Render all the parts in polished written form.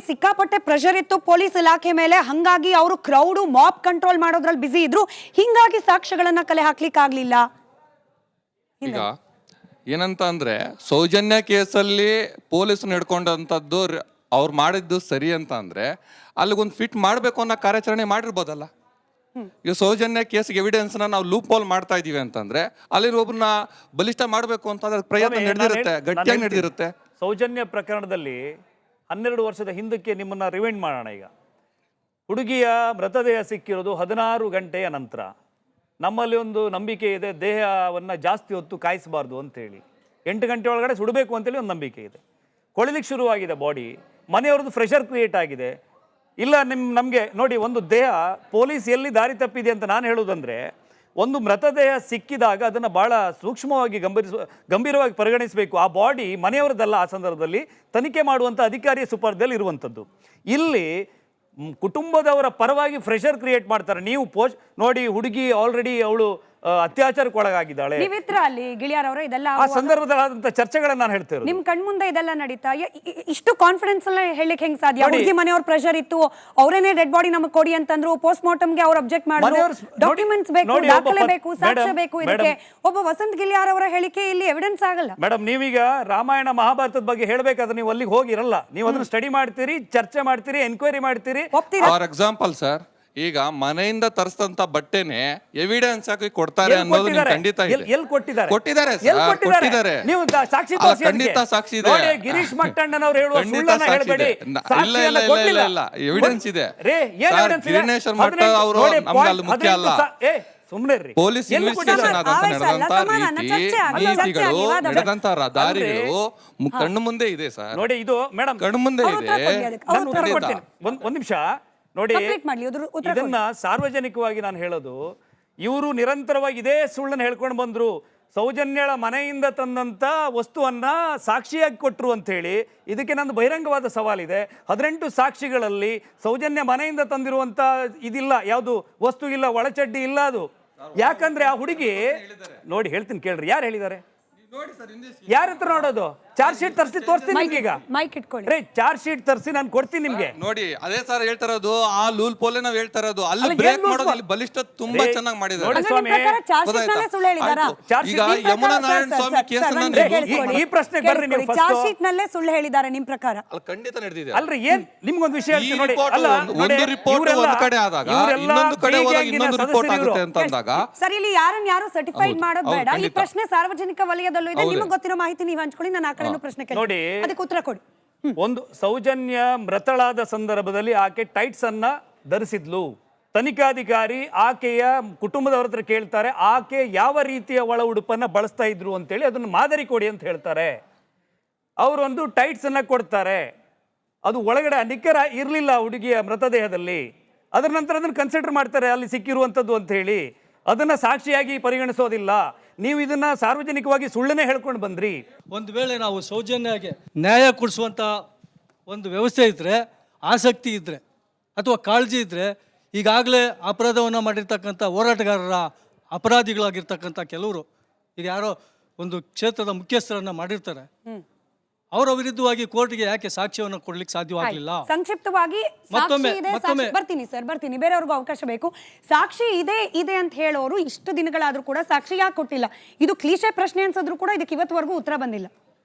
ಸಿಕ್ಕಾಪಟ್ಟೆ ಪ್ರೆಷರ್ ಇತ್ತು ಪೊಲೀಸ್ ಇಲಾಖೆ ಮೇಲೆ, ಹಂಗಾಗಿ ಅವರು ಕ್ರೌಡ್ ಮಾಪ್ ಕಂಟ್ರೋಲ್ ಮಾಡೋದ್ರಲ್ಲಿ ಬಿಸಿ ಇದ್ರು, ಹಿಂಗಾಗಿ ಸಾಕ್ಷ್ಯಗಳನ್ನ ಕಲೆ ಹಾಕ್ಲಿಕ್ಕೆ ಆಗ್ಲಿಲ್ಲ. ಈಗ ಏನಂತ ಅಂದ್ರೆ ಸೌಜನ್ಯ ಕೇಸಲ್ಲಿ ಪೊಲೀಸ್ ನಡ್ಕೊಂಡಂತದ್ದು ಅವ್ರು ಮಾಡಿದ್ದು ಸರಿ ಅಂತ ಅಂದ್ರೆ ಅಲ್ಲಿಗೊಂದು ಫಿಟ್ ಮಾಡ್ಬೇಕು ಅನ್ನೋ ಕಾರ್ಯಾಚರಣೆ ಮಾಡಿರ್ಬೋದಲ್ಲ. ಈಗ ಸೌಜನ್ಯ ಕೇಸ್ಗೆ ಎವಿಡೆನ್ಸ್ ನಾವು ಲೂಪ್ ಹೋಲ್ ಮಾಡ್ತಾ ಇದೀವಿ ಅಂತಂದ್ರೆ ಅಲ್ಲಿ ಒಬ್ಬರನ್ನ ಬಲಿಷ್ಠ ಮಾಡಬೇಕು ಅಂತ ಪ್ರಯತ್ನ ನಡೆದಿರುತ್ತೆ, ಗಟ್ಟಿಯಾಗಿ ನಡೆದಿರುತ್ತೆ. ಸೌಜನ್ಯ ಪ್ರಕರಣದಲ್ಲಿ 12 ವರ್ಷದ ಹಿಂದಕ್ಕೆ ನಿಮ್ಮನ್ನ ರಿವೈಂಡ್ ಮಾಡೋಣ. ಈಗ ಹುಡುಗಿಯ ಮೃತದೇಹ ಸಿಕ್ಕಿರೋದು 16 ಗಂಟೆಯ ನಂತರ. ನಮ್ಮಲ್ಲಿ ಒಂದು ನಂಬಿಕೆ ಇದೆ, ದೇಹವನ್ನು ಜಾಸ್ತಿ ಹೊತ್ತು ಕಾಯಿಸಬಾರ್ದು ಅಂತೇಳಿ 8 ಗಂಟೆ ಒಳಗಡೆ ಸುಡಬೇಕು ಅಂತೇಳಿ ಒಂದು ನಂಬಿಕೆ ಇದೆ. ಕೊಳಿಲಿಕ್ಕೆ ಶುರುವಾಗಿದೆ ಬಾಡಿ, ಮನೆಯವ್ರದ್ದು ಫ್ರೆಷರ್ ಕ್ರಿಯೇಟ್ ಆಗಿದೆ. ಇಲ್ಲ ನಮಗೆ ನೋಡಿ, ಒಂದು ದೇಹ ಪೊಲೀಸ್ ಎಲ್ಲಿ ದಾರಿ ತಪ್ಪಿದೆ ಅಂತ ನಾನು ಹೇಳೋದಂದರೆ, ಒಂದು ಮೃತದೇಹ ಸಿಕ್ಕಿದಾಗ ಅದನ್ನು ಭಾಳ ಸೂಕ್ಷ್ಮವಾಗಿ ಗಂಭೀರವಾಗಿ ಪರಿಗಣಿಸಬೇಕು. ಆ ಬಾಡಿ ಮನೆಯವರದಲ್ಲ, ಆ ಸಂದರ್ಭದಲ್ಲಿ ತನಿಖೆ ಮಾಡುವಂಥ ಅಧಿಕಾರಿಯ ಸುಪರ್ದಲ್ಲಿ ಇರುವಂಥದ್ದು. ಇಲ್ಲಿ ಕುಟುಂಬದವರ ಪರವಾಗಿ ಫ್ರೆಷರ್ ಕ್ರಿಯೇಟ್ ಮಾಡ್ತಾರೆ. ನೀವು ನೋಡಿ, ಹುಡುಗಿ ಆಲ್ರೆಡಿ ಅವಳು ಅತ್ಯಾಚಾರಕ್ಕೆ ಒಳಗಾಗಿದ್ದಾಳೆ. ಅಲ್ಲಿ ಗಿಳಿಯಾರ್ ಅವರ ಇದೆಲ್ಲ ಆ ಸಂದರ್ಭದಲ್ಲಾದಂತ ಚರ್ಚೆಗಳನ್ನ ನಾನು ಹೇಳ್ತೇವೆ. ನಿಮ್ ಕಣ್ಮುಂದೆ ಇದೆಲ್ಲ ನಡೀತಾ ಇಷ್ಟು ಕಾನ್ಫಿಡೆನ್ಸ್ ಎಲ್ಲ ಹೇಳಲಿಕ್ಕೆ ಹೆಂಗ್ ಸಾಧ್ಯ? ಹುಡುಗಿ ಮನೆಯವ್ರ ಪ್ರೆಷರ್ ಇತ್ತು, ಅವರೇನೆ ಡೆಡ್ ಬಾಡಿ ನಮಗೆ ಕೊಡಿ ಅಂತಂದ್ರು, ಪೋಸ್ಟ್ ಮಾರ್ಟಮ್ಗೆ ಅವ್ರು ಅಬ್ಜೆಕ್ಟ್ ಮಾಡಿದ್ರು, ಡಾಕ್ಯುಮೆಂಟ್ಸ್ ಬೇಕು, ದಾಖಲೆ ಬೇಕು, ಸಾಕ್ಷ್ಯ ಬೇಕು. ಇದಕ್ಕೆ ಒಬ್ಬ ವಸಂತ್ ಗಿಳಿಯಾರ್ ಅವರ ಹೇಳಿಕೆ ಇಲ್ಲಿ ಎವಿಡೆನ್ಸ್ ಆಗಲ್ಲ. ಮೇಡಮ್, ನೀವೀಗ ರಾಮಾಯಣ ಮಹಾಭಾರತದ ಬಗ್ಗೆ ಹೇಳ್ಬೇಕಾದ್ರೆ ನೀವು ಅಲ್ಲಿಗೆ ಹೋಗಿರಲ್ಲ. ನೀವು ಅದನ್ನ ಸ್ಟಡಿ ಮಾಡ್ತೀರಿ, ಚರ್ಚೆ ಮಾಡ್ತೀರಿ, ಎನ್ಕ್ವೈರಿ ಮಾಡ್ತೀರಿ. ಫಾರ್ ಎಕ್ಸಾಂಪಲ್ ಸರ್, ಈಗ ಮನೆಯಿಂದ ತರಿಸಿದಂತ ಬಟ್ಟೆನೆ ಎವಿಡೆನ್ಸ್ ಆಗಿ ಕೊಡ್ತಾರೆ ಅನ್ನೋದು ಖಂಡಿತ ಇದೆ. ಎಲ್ಲಿ ಕೊಟ್ಟಿದ್ದಾರೆ? ಕೊಟ್ಟಿದ್ದಾರೆ. ನೀವು ಸಾಕ್ಷಿ ಖಂಡಿತ ಸಾಕ್ಷಿ ಇದೆ. ಗಿರೀಶ್ ಮಟ್ಟಣ್ಣನವರು ಹೇಳುವ ಸುಳ್ಳನ್ನ ಹೇಳಬೇಡಿ. ಇಲ್ಲ, ಎವಿಡೆನ್ಸ್ ಇದೆ. ಗಿರೀಶ್ ಮಟ್ಟ ಅವರು ನಮ್ಗೆ ಅಲ್ಲಿ ಮುಖ್ಯ ಅಲ್ಲ. ಸುಮ್ಮನೆ ಪೊಲೀಸ್ ಇನ್ವೆಸ್ಟಿಗೇಷನ್ ಆದಂತ ನಡೆದಂತ ನೀತಿಗಳು, ನಡೆದಂತ ದಾರಿಗಳು ಕಣ್ಣು ಮುಂದೆ ಇದೆ ಸರ್. ನೋಡಿ, ಇದು ಮೇಡಮ್ ಕಣ್ಣು ಮುಂದೆ ಇದೆ. ಒಂದ್ ನಿಮಿಷ ನೋಡಿ, ಇದನ್ನ ಸಾರ್ವಜನಿಕವಾಗಿ ನಾನು ಹೇಳೋದು, ಇವರು ನಿರಂತರವಾಗಿ ಇದೇ ಸುಳ್ಳನ್ನು ಹೇಳ್ಕೊಂಡು ಬಂದ್ರು. ಸೌಜನ್ಯಳ ಮನೆಯಿಂದ ತಂದಂತ ವಸ್ತುವನ್ನ ಸಾಕ್ಷಿಯಾಗಿ ಕೊಟ್ಟರು ಅಂತ ಹೇಳಿ. ಇದಕ್ಕೆ ನಂದು ಬಹಿರಂಗವಾದ ಸವಾಲಿದೆ. 18 ಸಾಕ್ಷಿಗಳಲ್ಲಿ ಸೌಜನ್ಯ ಮನೆಯಿಂದ ತಂದಿರುವಂತ ಇದಿಲ್ಲ, ಯಾವುದು ವಸ್ತು ಇಲ್ಲ, ಒಳಚಡ್ಡಿ ಇಲ್ಲ. ಅದು ಯಾಕಂದ್ರೆ ಆ ಹುಡುಗಿ ನೋಡಿ, ಹೇಳ್ತೀನಿ ಕೇಳ್ರಿ, ಯಾರು ಹೇಳಿದ್ದಾರೆ? ಯಾರ ಹತ್ರ ನೋಡೋದು? ಚಾರ್ಜ್ ಶೀಟ್ ತರಿಸಿ ತೋರಿಸ್ತೀನಿ ಈಗ. ಮೈಕ್ ಇಟ್ಕೊಳ್ಳಿ. ಚಾರ್ಜ್ ಶೀಟ್ ತರಿಸಿ ನಾನು ಕೊಡ್ತೀನಿ ನಿಮ್ಗೆ. ನೋಡಿ, ಅದೇ ಸರ್ ಹೇಳ್ತಾ ಇರೋದು, ಆ ಲೂಲ್ ಪೋಲೆ ನಾವ್ ಹೇಳ್ತಾ ಇರೋದು. ಅಲ್ಲಿ ಬ್ರೇಕ್ ಮಾಡೋದು, ಅಲ್ಲಿ ಬಲಿಷ್ಠ ತುಂಬಾ ಚೆನ್ನಾಗಿ ಮಾಡಿದ್ದಾರೆ. ಈಗ ಯಮುನಾ ನಾರಾಯಣ ಸ್ವಾಮಿ ಕೇಸ್ ಈ ಪ್ರಶ್ನೆ ಬರ್ರಿ ನೀವು. ಚಾರ್ಜ್ ಶೀಟ್ ನಲ್ಲೇ ಸುಳ್ಳು ಹೇಳಿದ್ದಾರೆ ನಿಮ್ ಪ್ರಕಾರ? ಅಲ್ಲಿ ಖಂಡಿತ ನಡೆದಿದೆ. ಅಲ್ರಿ, ಏನ್ ನಿಮ್ಗೊಂದು ವಿಷಯ ಹೇಳ್ತೀನಿ ನೋಡಿ. ಒಂದು ರಿಪೋರ್ಟ್ ಒಂದ್ ಕಡೆ ಆದಾಗ ಇನ್ನೊಂದು ಕಡೆ ಹೋದಾಗ ಇನ್ನೊಂದು ರಿಪೋರ್ಟ್ ಆಗುತ್ತೆ ಅಂತ ಅಂದಾಗ ಸರ್, ಇಲ್ಲಿ ಯಾರು ಸರ್ಟಿಫೈಡ್ ಮಾಡೋದು ಬೇಡ. ಈ ಪ್ರಶ್ನೆ ಸಾರ್ವಜನಿಕ ವಲಯದಲ್ಲೂ ಇದೆ. ನಿಮಗೆ ಗೊತ್ತಿರೋ ಮಾಹಿತಿ ನೀವು ಹಂಚ್ಕೊಳ್ಳಿ, ನಾನು ಆ ಕಡೆನೂ ಪ್ರಶ್ನೆ ನೋಡಿ, ಅದಕ್ಕೆ ಉತ್ತರ ಕೊಡಿ. ಒಂದು ಸೌಜನ್ಯ ಮೃತಳಾದ ಸಂದರ್ಭದಲ್ಲಿ ಆಕೆ ಟೈಟ್ಸ್ ಅನ್ನ ಧರಿಸಿದ್ಲು. ತನಿಖಾಧಿಕಾರಿ ಆಕೆಯ ಕುಟುಂಬದವರ ಹತ್ರ ಕೇಳ್ತಾರೆ, ಆಕೆ ಯಾವ ರೀತಿಯ ಒಳ ಉಡುಪನ್ನ ಬಳಸ್ತಾ ಇದ್ರು ಅಂತೇಳಿ ಅದನ್ನು ಮಾದರಿ ಕೊಡಿ ಅಂತ ಹೇಳ್ತಾರೆ. ಅವರೊಂದು ಟೈಟ್ಸ್ ಅನ್ನ ಕೊಡ್ತಾರೆ. ಅದು ಒಳಗಡೆ ನಿಕ್ಕರ ಇರಲಿಲ್ಲ ಹುಡುಗಿಯ ಮೃತದೇಹದಲ್ಲಿ. ಅದರ ನಂತರ ಅದನ್ನು ಕನ್ಸಿಡರ್ ಮಾಡ್ತಾರೆ ಅಲ್ಲಿ ಸಿಕ್ಕಿರುವಂಥದ್ದು ಅಂತ ಹೇಳಿ. ಅದನ್ನ ಸಾಕ್ಷಿಯಾಗಿ ಪರಿಗಣಿಸೋದಿಲ್ಲ. ನೀವು ಇದನ್ನ ಸಾರ್ವಜನಿಕವಾಗಿ ಸುಳ್ಳನ್ನೇ ಹೇಳ್ಕೊಂಡು ಬಂದ್ರಿ. ಒಂದು ವೇಳೆ ನಾವು ಸೌಜನ್ಯಗೆ ನ್ಯಾಯ ಕೊಡಿಸುವಂಥ ಒಂದು ವ್ಯವಸ್ಥೆ ಇದ್ದರೆ, ಆಸಕ್ತಿ ಇದ್ದರೆ ಅಥವಾ ಕಾಳಜಿ ಇದ್ದರೆ, ಈಗಾಗಲೇ ಅಪರಾಧವನ್ನು ಮಾಡಿರ್ತಕ್ಕಂಥ ಹೋರಾಟಗಾರರ ಅಪರಾಧಿಗಳಾಗಿರ್ತಕ್ಕಂಥ ಕೆಲವರು ಈಗ ಯಾರೋ ಒಂದು ಕ್ಷೇತ್ರದ ಮುಖ್ಯಸ್ಥರನ್ನು ಮಾಡಿರ್ತಾರೆ, ಅವರ ವಿರುದ್ಧವಾಗಿ ಕೋರ್ಟ್ಗೆ ಯಾಕೆ ಸಾಕ್ಷ್ಯವನ್ನು ಕೊಡ್ಲಿಕ್ಕೆ ಸಾಧ್ಯವಾಗಲಿಲ್ಲ? ಸಂಕ್ಷಿಪ್ತವಾಗಿ ಬರ್ತೀನಿ, ಬೇರೆಯವ್ರಿಗೂ ಅವಕಾಶ ಬೇಕು. ಸಾಕ್ಷಿ ಇದೆ ಅಂತ ಹೇಳೋರು ಇಷ್ಟು ದಿನಗಳಾದ್ರೂ ಕೂಡ ಸಾಕ್ಷಿ ಯಾಕೆ ಕೊಟ್ಟಿಲ್ಲ? ಇದು ಕ್ಲೀಶೆ ಪ್ರಶ್ನೆ ಅನ್ಸಿದ್ರು ಕೂಡ ಇದಕ್ಕೆ ಇವತ್ತವರೆಗೂ ಉತ್ತರ ಬಂದಿಲ್ಲ.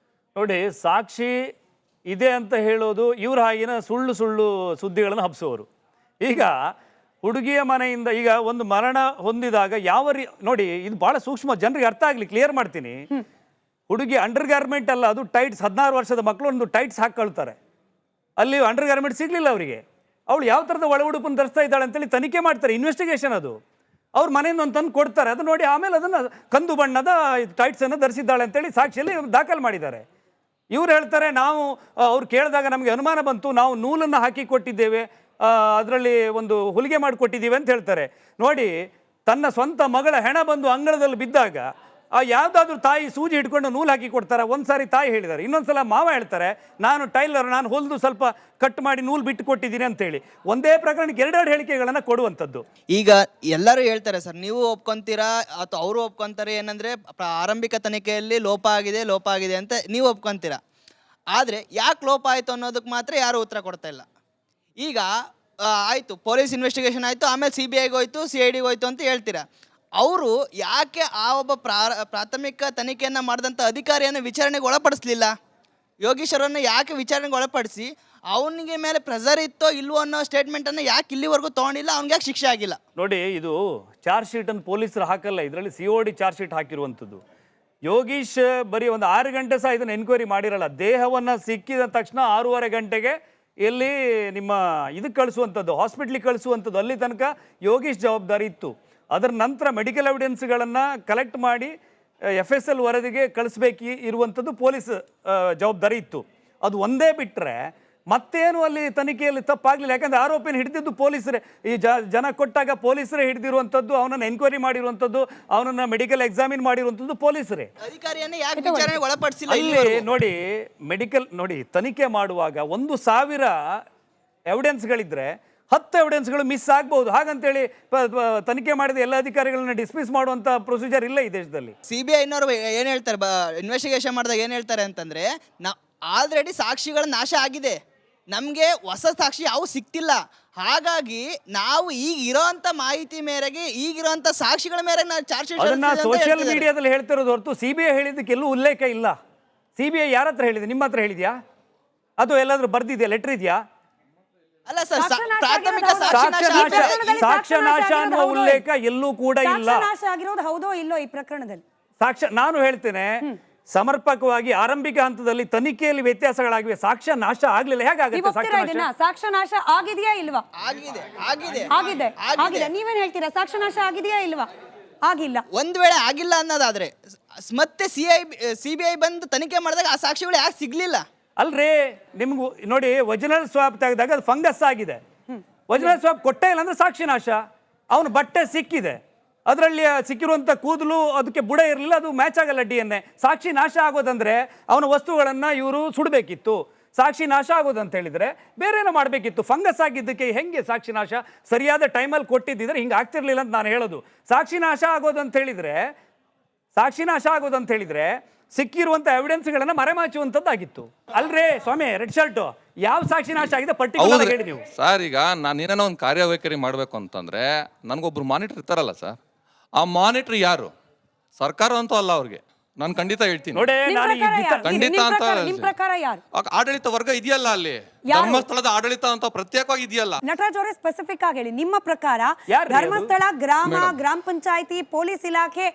ನೋಡಿ, ಸಾಕ್ಷಿ ಇದೆ ಅಂತ ಹೇಳೋದು ಇವ್ರ ಹಾಗಿನ ಸುಳ್ಳು ಸುದ್ದಿಗಳನ್ನು ಹಬ್ಸೋರು. ಈಗ ಹುಡುಗಿಯ ಮನೆಯಿಂದ ಈಗ ಒಂದು ಮರಣ ಹೊಂದಿದಾಗ ನೋಡಿ, ಇದು ಬಹಳ ಸೂಕ್ಷ್ಮ, ಜನರಿಗೆ ಅರ್ಥ ಆಗ್ಲಿ, ಕ್ಲಿಯರ್ ಮಾಡ್ತೀನಿ. ಹುಡುಗಿ ಅಂಡರ್ ಗಾರ್ಮೆಂಟ್ ಅಲ್ಲ, ಅದು ಟೈಟ್ಸ್. 16 ವರ್ಷದ ಮಕ್ಕಳು ಒಂದು ಟೈಟ್ಸ್ ಹಾಕೊಳ್ತಾರೆ. ಅಲ್ಲಿ ಅಂಡರ್ ಗಾರ್ಮೆಂಟ್ ಸಿಗ್ಲಿಲ್ಲ ಅವರಿಗೆ. ಅವಳು ಯಾವ ಥರದ ಒಳ ಉಡುಪನ್ನು ಧರಿಸ್ತಾ ಇದ್ದಾಳೆ ಅಂತೇಳಿ ತನಿಖೆ ಮಾಡ್ತಾರೆ, ಇನ್ವೆಸ್ಟಿಗೇಷನ್. ಅದು ಅವ್ರ ಮನೆಯಿಂದ ಒಂದು ತಂದು ಕೊಡ್ತಾರೆ. ಅದು ನೋಡಿ ಆಮೇಲೆ ಅದನ್ನು ಕಂದು ಬಣ್ಣದ ಟೈಟ್ಸನ್ನು ಧರಿಸಿದ್ದಾಳೆ ಅಂತೇಳಿ ಸಾಕ್ಷಿಯಲ್ಲಿ ದಾಖಲು ಮಾಡಿದ್ದಾರೆ. ಇವ್ರು ಹೇಳ್ತಾರೆ, ಅವ್ರು ಕೇಳಿದಾಗ ನಮಗೆ ಅನುಮಾನ ಬಂತು, ನಾವು ನೂಲನ್ನು ಹಾಕಿ ಕೊಟ್ಟಿದ್ದೇವೆ, ಅದರಲ್ಲಿ ಒಂದು ಹೊಲಿಗೆ ಮಾಡಿಕೊಟ್ಟಿದ್ದೀವಿ ಅಂತ ಹೇಳ್ತಾರೆ. ನೋಡಿ, ತನ್ನ ಸ್ವಂತ ಮಗಳ ಹೆಣ ಬಂದು ಅಂಗಳದಲ್ಲಿ ಬಿದ್ದಾಗ ಯಾವುದಾದ್ರೂ ತಾಯಿ ಸೂಜಿ ಹಿಡ್ಕೊಂಡು ನೂಲು ಹಾಕಿ ಕೊಡ್ತಾರೆ. ಒಂದ್ಸಾರಿ ತಾಯಿ ಹೇಳಿದ್ದಾರೆ, ಇನ್ನೊಂದ್ಸಲ ಮಾವ ಹೇಳ್ತಾರೆ, ನಾನು ಟೈಲರ್, ನಾನು ಹೊಲಿದು ಸ್ವಲ್ಪ ಕಟ್ ಮಾಡಿ ನೂಲು ಬಿಟ್ಟು ಕೊಟ್ಟಿದ್ದೀನಿ ಅಂತೇಳಿ. ಒಂದೇ ಪ್ರಕರಣಕ್ಕೆ ಎರಡೆರಡು ಹೇಳಿಕೆಗಳನ್ನು ಕೊಡುವಂಥದ್ದು. ಈಗ ಎಲ್ಲರೂ ಹೇಳ್ತಾರೆ ಸರ್, ನೀವು ಒಪ್ಕೊಂತೀರಾ ಅಥವಾ ಅವರು ಒಪ್ಕೊಂತಾರೆ, ಏನಂದರೆ ಆರಂಭಿಕ ತನಿಖೆಯಲ್ಲಿ ಲೋಪ ಆಗಿದೆ ಅಂತ ನೀವು ಒಪ್ಕೊಂತೀರಾ. ಆದರೆ ಯಾಕೆ ಲೋಪ ಆಯಿತು ಅನ್ನೋದಕ್ಕೆ ಮಾತ್ರ ಯಾರೂ ಉತ್ತರ ಕೊಡ್ತಾ ಇಲ್ಲ. ಈಗ ಆಯಿತು, ಪೊಲೀಸ್ ಇನ್ವೆಸ್ಟಿಗೇಷನ್ ಆಯಿತು, ಆಮೇಲೆ CBIಗೆ ಹೋಯ್ತು, CIDಗೆ ಹೋಯ್ತು ಅಂತ ಹೇಳ್ತೀರಾ. ಅವರು ಯಾಕೆ ಆ ಒಬ್ಬ ಪ್ರಾಥಮಿಕ ತನಿಖೆಯನ್ನು ಮಾಡಿದಂಥ ಅಧಿಕಾರಿಯನ್ನು ವಿಚಾರಣೆಗೆ ಒಳಪಡಿಸಲಿಲ್ಲ? ಯೋಗೀಶ್ವರನ್ನು ಯಾಕೆ ವಿಚಾರಣೆಗೆ ಒಳಪಡಿಸಿ ಅವನಿಗೆ ಮೇಲೆ ಪ್ರೆಸರ್ ಇತ್ತೋ ಇಲ್ವೋ ಅನ್ನೋ ಸ್ಟೇಟ್ಮೆಂಟನ್ನು ಯಾಕೆ ಇಲ್ಲಿವರೆಗೂ ತೊಗೊಂಡಿಲ್ಲ? ಅವ್ನಿಗೆ ಯಾಕೆ ಶಿಕ್ಷೆ ಆಗಿಲ್ಲ? ನೋಡಿ, ಇದು ಚಾರ್ಜ್ ಶೀಟನ್ನು ಪೊಲೀಸರು ಹಾಕಲ್ಲ, ಇದರಲ್ಲಿ COD ಚಾರ್ಜ್ ಶೀಟ್ ಹಾಕಿರುವಂಥದ್ದು. ಯೋಗೀಶ್ ಬರೀ ಒಂದು 6 ಗಂಟೆ ಸಹ ಇದನ್ನು ಎನ್ಕ್ವೈರಿ ಮಾಡಿರಲ್ಲ. ದೇಹವನ್ನು ಸಿಕ್ಕಿದ ತಕ್ಷಣ 6:30 ಗಂಟೆಗೆ ಎಲ್ಲಿ ನಿಮ್ಮ ಇದಕ್ಕೆ ಕಳಿಸುವಂಥದ್ದು, ಹಾಸ್ಪಿಟ್ಲಿಗೆ ಕಳಿಸುವಂಥದ್ದು, ಅಲ್ಲಿ ತನಕ ಯೋಗೀಶ್ ಜವಾಬ್ದಾರಿ ಇತ್ತು. ಅದರ ನಂತರ ಮೆಡಿಕಲ್ ಎವಿಡೆನ್ಸ್ಗಳನ್ನು ಕಲೆಕ್ಟ್ ಮಾಡಿ FSL ವರದಿಗೆ ಕಳಿಸ್ಬೇಕು ಇರುವಂಥದ್ದು ಪೊಲೀಸ್ ಜವಾಬ್ದಾರಿ ಇತ್ತು. ಅದು ಒಂದೇ ಬಿಟ್ಟರೆ ಮತ್ತೇನು ಅಲ್ಲಿ ತನಿಖೆಯಲ್ಲಿ ತಪ್ಪಾಗಲಿಲ್ಲ. ಯಾಕಂದರೆ ಆರೋಪಿನ ಹಿಡಿದಿದ್ದು ಪೊಲೀಸರೇ. ಈ ಜನ ಕೊಟ್ಟಾಗ ಪೊಲೀಸರೇ ಹಿಡಿದಿರುವಂಥದ್ದು, ಅವನನ್ನು ಎನ್ಕ್ವೈರಿ ಮಾಡಿರುವಂಥದ್ದು, ಅವನನ್ನು ಮೆಡಿಕಲ್ ಎಕ್ಸಾಮಿನ್ ಮಾಡಿರುವಂಥದ್ದು ಪೊಲೀಸರೇ. ಅಧಿಕಾರಿಯನ್ನು ಯಾಕೆ ವಿಚಾರಣೆಗೆ ಒಳಪಡಿಸಿಲ್ಲ? ಇಲ್ಲಿ ನೋಡಿ, ತನಿಖೆ ಮಾಡುವಾಗ 1,000 ಎವಿಡೆನ್ಸ್ಗಳಿದ್ರೆ 10 ಎವಿಡೆನ್ಸ್ಗಳು ಮಿಸ್ ಆಗ್ಬಹುದು. ಹಾಗಂತೇಳಿ ತನಿಖೆ ಮಾಡಿದ ಎಲ್ಲ ಅಧಿಕಾರಿಗಳನ್ನ ಡಿಸ್ಮಿಸ್ ಮಾಡುವಂಥ ಪ್ರೊಸೀಜರ್ ಇಲ್ಲ ಈ ದೇಶದಲ್ಲಿ. CBIನವರು ಏನು ಹೇಳ್ತಾರೆ, ಇನ್ವೆಸ್ಟಿಗೇಷನ್ ಮಾಡಿದಾಗ ಏನು ಹೇಳ್ತಾರೆ ಅಂತಂದರೆ, ಆಲ್ರೆಡಿ ಸಾಕ್ಷಿಗಳ ನಾಶ ಆಗಿದೆ, ನಮಗೆ ಹೊಸ ಸಾಕ್ಷಿ ಯಾವ ಸಿಕ್ತಿಲ್ಲ, ಹಾಗಾಗಿ ನಾವು ಈಗ ಇರೋಂಥ ಮಾಹಿತಿ ಮೇರೆಗೆ ಈಗಿರೋಂಥ ಸಾಕ್ಷಿಗಳ ಮೇರೆಗೆ ನಾವು ಚಾರ್ಜ್ ಶೀಟ್ ಅದನ್ನ ಸೋಷಿಯಲ್ ಮೀಡಿಯಾದಲ್ಲಿ ಹೇಳ್ತಿರೋದು ಹೊರತು CBI ಹೇಳಿದ್ದಕ್ಕೆ ಎಲ್ಲೂ ಉಲ್ಲೇಖ ಇಲ್ಲ. CBI ಯಾರ ಹತ್ರ ಹೇಳಿದೆ? ನಿಮ್ಮ ಹತ್ರ ಹೇಳಿದ್ಯಾ? ಅದು ಎಲ್ಲಾದ್ರೂ ಬರ್ದಿದೆಯಾ? ಲೆಟರ್ ಇದೆಯಾ? ಅಲ್ಲ ಸರ್, ಪ್ರಾಥಮಿಕ ಸಾಕ್ಷ್ಯ ನಾಶ ಅನ್ನುವ ಉಲ್ಲೇಖ ಎಲ್ಲೂ ಕೂಡ ಇಲ್ಲ. ನಾಶ ಆಗಿರೋದು ಹೌದೋ ಇಲ್ಲೋ ಈ ಪ್ರಕರಣದಲ್ಲಿ? ನಾನು ಹೇಳ್ತೇನೆ, ಸಮರ್ಪಕವಾಗಿ ಆರಂಭಿಕ ಹಂತದಲ್ಲಿ ತನಿಖೆಯಲ್ಲಿ ವ್ಯತ್ಯಾಸಗಳಾಗಿವೆ. ಸಾಕ್ಷ್ಯ ನಾಶ ಆಗ್ಲಿಲ್ಲ. ಹೇಗಾಗುತ್ತೆ ಸಾಕ್ಷ್ಯ ನಾಶ ಆಗಿದೆಯಾ ಇಲ್ವಾ? ಆಗಿದೆ. ನೀವೇನ್ ಹೇಳ್ತೀರಾ? ಸಾಕ್ಷ್ಯ ನಾಶ ಆಗಿದೆಯಾ ಇಲ್ವಾ? ಆಗಿಲ್ಲ. ಒಂದ್ ವೇಳೆ ಆಗಿಲ್ಲ ಅನ್ನೋದಾದ್ರೆ ಮತ್ತೆ CBI ಬಂದು ತನಿಖೆ ಮಾಡಿದಾಗ ಆ ಸಾಕ್ಷಿಗಳು ಯಾಕೆ ಸಿಗ್ಲಿಲ್ಲ? ಅಲ್ರಿ, ನಿಮ್ಗೂ ನೋಡಿ, ಒರಿಜಿನಲ್ ಸ್ವಾಪ್ ತೆಗೆದಾಗ ಅದು ಫಂಗಸ್ ಆಗಿದೆ. ಒರಿಜಿನಲ್ ಸ್ವಾಪ್ ಕೊಟ್ಟೇ ಇಲ್ಲ ಅಂದ್ರೆ ಸಾಕ್ಷಿ ನಾಶ. ಅವನು ಬಟ್ಟೆ ಸಿಕ್ಕಿದೆ, ಅದರಲ್ಲಿ ಸಿಕ್ಕಿರುವಂಥ ಕೂದಲು ಅದಕ್ಕೆ ಬುಡ ಇರಲಿಲ್ಲ, ಅದು ಮ್ಯಾಚ್ ಆಗಲ್ಲ DNA. ಸಾಕ್ಷಿ ನಾಶ ಆಗೋದಂದ್ರೆ ಅವನ ವಸ್ತುಗಳನ್ನು ಇವರು ಸುಡಬೇಕಿತ್ತು. ಸಾಕ್ಷಿ ನಾಶ ಆಗೋದಂತ ಹೇಳಿದರೆ ಬೇರೆ ಏನೋ ಮಾಡಬೇಕಿತ್ತು. ಫಂಗಸ್ ಆಗಿದ್ದಕ್ಕೆ ಹೆಂಗೆ ಸಾಕ್ಷಿ ನಾಶ? ಸರಿಯಾದ ಟೈಮಲ್ಲಿ ಕೊಟ್ಟಿದ್ದಿದ್ರೆ ಹಿಂಗೆ ಆಗ್ತಿರ್ಲಿಲ್ಲ ಅಂತ ನಾನು ಹೇಳೋದು. ಸಾಕ್ಷಿ ನಾಶ ಆಗೋದಂತ ಹೇಳಿದರೆ ಸಿಕ್ಕಿರುವಂಥ ಎವಿಡೆನ್ಸ್ಗಳನ್ನು ಮರೆಮಾಚುವಂಥದ್ದಾಗಿತ್ತು. ಅಲ್ರೇ ಸ್ವಾಮಿ, ರೆಡ್ ಶರ್ಟ್, ಯಾವ ಸಾಕ್ಷಿ ನಾಶ ಆಗಿದೆ ಪರ್ಟಿಕ್ಯುಲರ್ ಹೇಳಿ ನೀವು. ಸರ್, ಈಗ ನಾನು ಏನೇನೋ ಒಂದು ಕಾರ್ಯವೈಖರಿ ಮಾಡಬೇಕು ಅಂತಂದ್ರೆ ನನಗೊಬ್ರು ಮಾನಿಟರ್ ಇರ್ತಾರಲ್ಲ ಸರ್, ಆ ಮಾನಿಟರ್ ಯಾರು? ಸರ್ಕಾರ ಅಂತೂ ಅಲ್ಲ ಅವ್ರಿಗೆ. ನಾನು ಖಂಡಿತ ಹೇಳ್ತೀನಿ. ನೋಡಿ, ಖಂಡಿತ ಅಂತ ನಿಮ್ ಪ್ರಕಾರ ಯಾರು? ಆಡಳಿತ ವರ್ಗ ಇದೆಯಲ್ಲ, ಅಲ್ಲಿ ಧರ್ಮಸ್ಥಳದ ಆಡಳಿತ ಅಂತ ಪ್ರತ್ಯೇಕವಾಗಿ ಇದೆಯಲ್ಲ. ನಟರಾಜ್ ಅವರೇ ಸ್ಪೆಸಿಫಿಕ್ ಆಗಿ ಹೇಳಿ, ನಿಮ್ಮ ಪ್ರಕಾರ ಯಾರು ಧರ್ಮಸ್ಥಳ ಗ್ರಾಮ ಪಂಚಾಯತಿ ಪೊಲೀಸ್ ಇಲಾಖೆ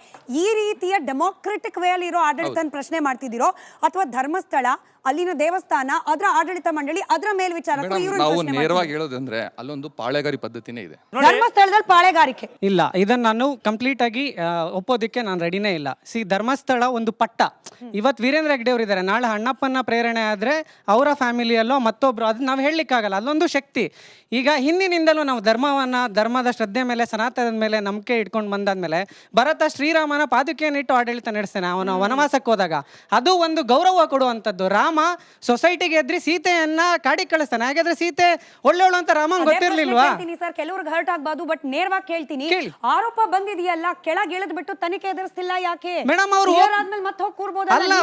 ಈ ರೀತಿಯ ಡೆಮೋಕ್ರೆಟಿಕ್ ವೇ ಅಲ್ಲಿ ಇರೋ ಆಡಳಿತ ಪ್ರಶ್ನೆ ಮಾಡ್ತಿದ್ದೀರೋ, ಅಥವಾ ಧರ್ಮಸ್ಥಳ ಅಲ್ಲಿನ ದೇವಸ್ಥಾನ ಅದರ ಆಡಳಿತ ಮಂಡಳಿ ಅದರ ಮೇಲ್ವಿಚಾರಕರು ಇವರು? ನಾವು ನೇರವಾಗಿ ಹೇಳೋದಂದ್ರೆ ಅಲ್ಲೊಂದು ಪಾಳೆಗಾರಿ ಪದ್ಧತಿನೇ ಇದೆ. ಧರ್ಮಸ್ಥಳದಲ್ಲಿ ಪಾಳೆಗಾರಿಕೆ ಇಲ್ಲ. ಇದನ್ನ ನಾನು ಕಂಪ್ಲೀಟ್ ಆಗಿ ಒಪ್ಪೋದಕ್ಕೆ ನಾನು ರೆಡಿನೇ ಇಲ್ಲ. ಧರ್ಮಸ್ಥಳ ಒಂದು ಪಟ್ಟ. ಇವತ್ತು ವೀರೇಂದ್ರ ಹೆಗ್ಡೆ ಅವರು ಇದ್ದಾರೆ, ನಾಳೆ ಅಣ್ಣಪ್ಪನ ಪ್ರೇರಣೆ ಆದ್ರೆ ಅವರ ಫ್ಯಾಮಿಲಿಯಲ್ಲೋ ಮತ್ತೊಬ್ರು, ಅದು ನಾವು ಹೇಳಲಿಕ್ಕಾಗಲ್ಲ, ಅಲ್ಲೊಂದು ಶಕ್ತಿ. ಈಗ ಹಿಂದಿನಿಂದಲೂ ನಾವು ಧರ್ಮದ ಶ್ರದ್ಧೆ ಮೇಲೆ, ಸನಾತನದ ಮೇಲೆ ನಂಬಿಕೆ ಇಟ್ಕೊಂಡು ಬಂದಾದ್ಮೇಲೆ ಭರತ ಶ್ರೀರಾಮನ ಪಾದುಕೆಯನ್ನಿಟ್ಟು ಆಡಳಿತ ನಡೆಸ್ತಾನೆ ಅವನು ವನವಾಸಕ್ಕೆ ಹೋದಾಗ. ಅದು ಒಂದು ಗೌರವ ಕೊಡುವಂಥದ್ದು. ರಾಮ ಸೊಸೈಟಿಗೆ ಎದ್ರಿ ಸೀತೆಯನ್ನ ಕಾಡಿಗೆ ಕಳಿಸ್ತಾನೆ. ಹಾಗಾದ್ರೆ ಸೀತೆ ಒಳ್ಳೆವಳು ಅಂತ ರಾಮಂಗ್ ಗೊತ್ತಿರ್ಲಿಲ್ವಾ? ಸರ್, ಕೆಲವ್ರಿಗೆ ಹರ್ಟ್ ಆಗ್ಬಾರ್ದು, ಬಟ್ ನೇರವಾಗಿ ಕೇಳ್ತೀನಿ, ಆರೋಪ ಬಂದಿದೆಯಲ್ಲ, ಕೆಳಗೆ ಇಳಿದ್ ಬಿಟ್ಟು ತನಿಖೆ ಎದುರಿಸ್ತಿಲ್ಲ ಯಾಕೆ? ಮೇಡಮ್ ಅವರು ಮತ್ತೆ ಹೋಗಿ ಕೂರ್ಬೋದಲ್ಲ?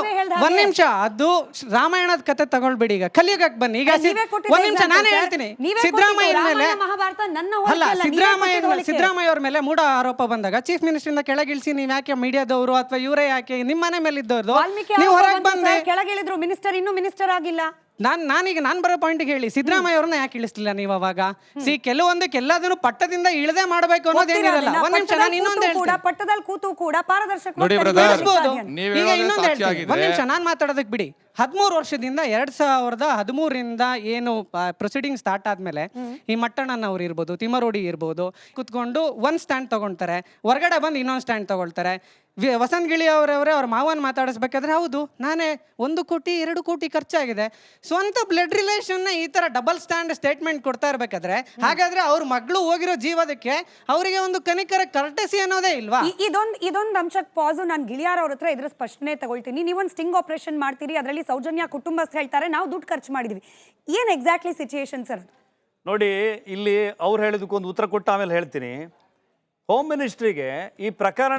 ಒಂದ್ ನಿಮಿಷ, ಅದು ರಾಮಾಯಣದ ಕತೆ ತಗೊಳ್ಬೇಡಿ, ಈಗ ಕಲಿಯುಗಕ್ಕೆ ಬನ್ನಿ. ಈಗ ಒಂದ್ ನಿಮಿಷ ನಾನೇ ಹೇಳ್ತೀನಿ. ಸಿದ್ದರಾಮಯ್ಯ ಮೇಲೆ ಸಿದ್ದರಾಮಯ್ಯ ಅವ್ರ ಮೇಲೆ ಮೂಢ ಆರೋಪ ಬಂದಾಗ ಚೀಫ್ ಮಿನಿಸ್ಟರ್ ಇಂದ ಕೆಳಗಿಳಿಸಿ ನೀವ್ ಯಾಕೆ ಮೀಡಿಯಾದವರು ಅಥವಾ ಇವರೇ ಯಾಕೆ ನಿಮ್ಮ ಮನೆ ಮೇಲೆ ಇದ್ದವ್ರದ್ದು ನೀವು ಹೊರಗೆ ಬಂದ್ರೆ ಕೆಳಗಿಳಿದ್ರು ಮಿನಿಸ್ಟರ್, ಇನ್ನೂ ಮಿನಿಸ್ಟರ್ ಆಗಿಲ್ಲ. ನಾನು ಬರೋ ಪಾಯಿಂಟ್ಗೆ ಹೇಳಿ, ಸಿದ್ದರಾಮಯ್ಯ ಅವ್ರನ್ನ ಯಾಕೆ ಇಳಿಸ್ಲಿಲ್ಲ ನೀವು ಅವಾಗ? ಕೆಲವೊಂದಕ್ಕೆ ಎಲ್ಲದನ್ನು ಪಟ್ಟದಿಂದ ಇಳದೆ ಮಾಡಬೇಕು ಅನ್ನೋದೇನಿರಲ್ಲ. ಒಂದ್ ನಿಮಿಷ, ನಾನು ಇನ್ನೊಂದು ಹೇಳ್ತೀನಿ. ಪಟ್ಟದಲ್ಲಿ ಕೂತು ಕೂಡ ಪಾರದರ್ಶಕ. ಈಗ ಇನ್ನೊಂದು ಹೇಳ್ತೀನಿ, ಒಂದ್ ನಿಮಿಷ ನಾನು ಮಾತಾಡೋದಕ್ಕೆ ಬಿಡಿ. 13 ವರ್ಷದಿಂದ 2013ರಿಂದ ಏನು ಪ್ರೊಸೀಡಿಂಗ್ ಸ್ಟಾರ್ಟ್ ಆದ್ಮೇಲೆ ಈ ಮಟ್ಟಣ್ಣನವ್ರು ಇರ್ಬೋದು, ತಿಮ್ಮರೋಡಿ ಇರ್ಬೋದು, ಕುತ್ಕೊಂಡು ಒಂದ್ ಸ್ಟ್ಯಾಂಡ್ ತಗೊಳ್ತಾರೆ, ಹೊರಗಡೆ ಬಂದು ಇನ್ನೊಂದು ಸ್ಟ್ಯಾಂಡ್ ತಗೊಳ್ತಾರೆ. ವಸಂತ್ ಗಿಳಿ ಅವರವರೇ ಅವ್ರ ಮಾವನ್ ಮಾತಾಡಿಸ್ಬೇಕಾದ್ರೆ ಹೌದು ನಾನೇ 1 ಕೋಟಿ 2 ಕೋಟಿ ಖರ್ಚಾಗಿದೆ. ಸ್ವಂತ ಬ್ಲಡ್ ರಿಲೇಷನ್ ಈ ತರ ಡಬಲ್ ಸ್ಟ್ಯಾಂಡ್ ಸ್ಟೇಟ್ಮೆಂಟ್ ಕೊಡ್ತಾ ಇರ್ಬೇಕಾದ್ರೆ, ಹಾಗಾದ್ರೆ ಅವ್ರ ಮಗಳು ಹೋಗಿರೋ ಜೀವದಕ್ಕೆ ಅವರಿಗೆ ಒಂದು ಕನಿಕರ ಕರ್ಟಸಿ ಅನ್ನೋದೇ ಇಲ್ವಾ? ಇದೊಂದು ಅಂಶಕ್ಕೆ ಪಾಸು. ನಾನು ಗಿಳಿಯಾರ್ ಅವ್ರ ಹತ್ರ ಇದ್ರ ಸ್ಪಷ್ಟನೆ ತಗೊಳ್ತೀನಿ. ನೀವೊಂದು ಸ್ಟಿಂಗ್ ಆಪರೇಷನ್ ಮಾಡ್ತೀರಿ, ಅದರಲ್ಲಿ ಸೌಜನ್ಯ ಕುಟುಂಬಸ್ಥರು ಹೇಳ್ತಾರೆ ನಾವು ದುಡ್ಡು ಖರ್ಚು ಮಾಡಿದ್ವಿ. ಏನ್ ಎಕ್ಸಾಕ್ಟ್ಲಿ ಸಿಚುಯೇಷನ್ ಸರ್? ನೋಡಿ, ಇಲ್ಲಿ ಅವ್ರು ಹೇಳಿದಕ್ಕೊಂದು ಉತ್ತರ ಕೊಟ್ಟು ಆಮೇಲೆ ಹೇಳ್ತೀನಿ. ಹೋಮ್ ಮಿನಿಸ್ಟ್ರಿಗೆ ಈ ಪ್ರಕರಣ